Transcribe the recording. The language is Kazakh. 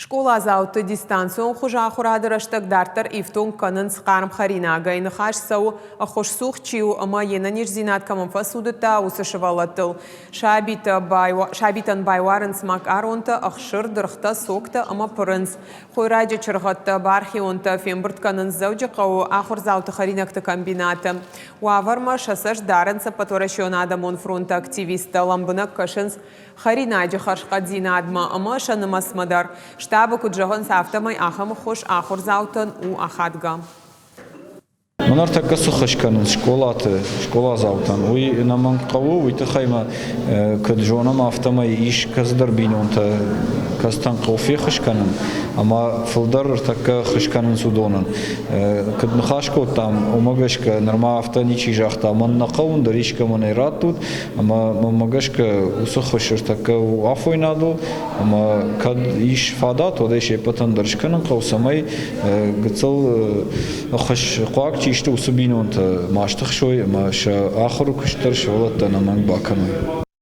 Школа зауты дистанцион хужа хурадырыштык дартыр ифтун канын сқарым харина гайны хаш сау ахош сух чиу ама енаниш зинат каманфа судыта усы шывалатыл. Шабитан байварын смак аронта ахшыр дырхта сокта ама пырынс. Хойраджа чырғатта бархионта фембірт канын зауджа қау ахур зауты харинакты комбината. Уаварма шасаш дарынса паторашионада монфронта активиста ламбынак кашынс харинаджа харшқат зинадма ама шанымас мадар. Штаба куджаган сафтамай ахам хош ахур заутан у ахадга. Манар така сухашканын школа заутан. Уй наман қаву уйты хайма куджонам автомай иш каздар бинонта кастан қофи хашканын. Ама фылдар така хашканын судонан. Куднахашко там умагашка норма авто ничи жахта. Ман нақаун даришка ман иратут. Ама магашка усухашыр така у афойнаду. Ама кад иш фадат одеше патан даршканын қаусамай гцал хаш қуакчи işte usubinont maçtık şoy maşa ahır kuşlar şolat da namang bakanı.